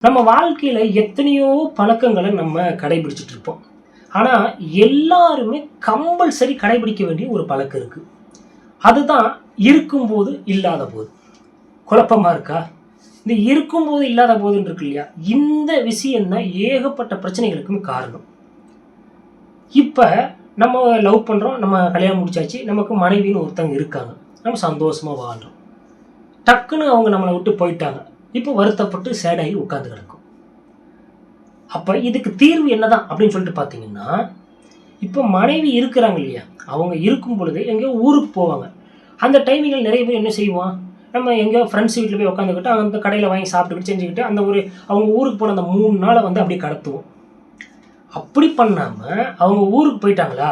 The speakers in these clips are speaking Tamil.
நம்ம வாழ்க்கையில எத்தனையோ பழக்கங்களை நம்ம கடைபிடிச்சிட்டு இருப்போம். ஆனா, எல்லாருமே கம்பல்சரி கடைபிடிக்க வேண்டிய ஒரு பழக்கம் இருக்கு. அதுதான் இருக்கும்போது, இல்லாத போது. குழப்பமா இருக்கா? இந்த இருக்கும்போது, இல்லாத போதுன்னு இருக்கு இல்லையா? இந்த விஷயம் தான் ஏகப்பட்ட பிரச்சனைகளுக்கும் காரணம். இப்ப நம்ம லவ் பண்றோம். நம்ம கல்யாணம் முடிச்சாச்சு. நமக்கு மனைவின்னு ஒருத்தவங்க இருக்காங்க. நம்ம சந்தோஷமா வாழ்றோம். டக்குன்னு அவங்க நம்மள விட்டு போயிட்டாங்க. இப்போ வருத்தப்பட்டு சேட் ஆகி உட்கார்ந்து கிடக்கும். அப்ப இதுக்கு தீர்வு என்னதான் அப்படின்னு சொல்லிட்டு பார்த்தீங்கன்னா, இப்போ மனைவி இருக்கிறாங்க இல்லையா? அவங்க இருக்கும் பொழுது எங்கேயோ ஊருக்கு போவாங்க. அந்த டைமிங்கில நிறைய பேர் என்ன செய்வோம்? நம்ம எங்கேயோ ஃப்ரெண்ட்ஸ் வீட்ல போய் உட்காந்துக்கிட்டு, அந்த கடையில வாங்கி சாப்பிட்டுக்கிட்டு, செஞ்சுக்கிட்டு, அந்த ஒரு அவங்க ஊருக்கு போன அந்த 3 நாள வந்து அப்படியே கடத்துவோம். அப்படி பண்ணாம, அவங்க ஊருக்கு போயிட்டாங்களா?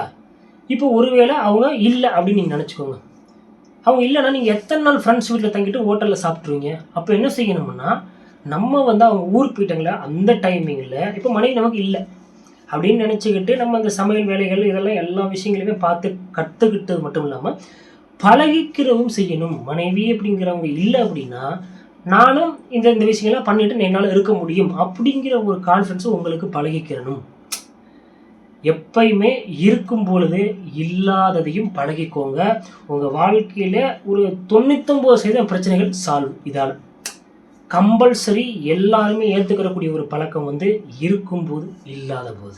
இப்போ ஒருவேளை அவங்க இல்ல அப்படின்னு நீங்க நெனச்சுக்கோங்க. அவங்க இல்லன்னா, நீங்க எத்தன நாள் ஃப்ரெண்ட்ஸ் வீட்ல தங்கிட்டு ஹோட்டல்ல சாப்பிட்டுருவீங்க? அப்ப என்ன செய்யணும்னா, நம்ம வந்து அவங்க ஊருக்கு போயிட்டாங்களா, அந்த டைமிங்கில இப்ப மனைவி நமக்கு இல்ல. அப்படின்னு நெனச்சுக்கிட்டு, நம்ம அந்த சமையல் வேலைகள் இதெல்லாம் எல்லா விஷயங்களையுமே பார்த்து கத்துக்கிட்டது மட்டும் இல்லாம, பழகிக்கிறவும் செய்யணும். மனைவி அப்படிங்கிறவங்க இல்ல அப்படின்னா, நானும் இந்த இந்த விஷயங்கள்லாம் பண்ணிட்டு என்னால இருக்க முடியும். அப்படிங்கிற ஒரு கான்ஃபிடன்ஸ் உங்களுக்கு பழகிக்கிறணும். எப்பயுமே இருக்கும் பொழுது இல்லாததையும் பழகிக்கோங்க. உங்க வாழ்க்கையில ஒரு 99% பிரச்சனைகள் சால்வ் இதால. கம்பல்சரி எல்லாருமே ஏத்துக்கிறக்கூடிய ஒரு பழக்கம் வந்து இருக்கும்போது, இல்லாத போது.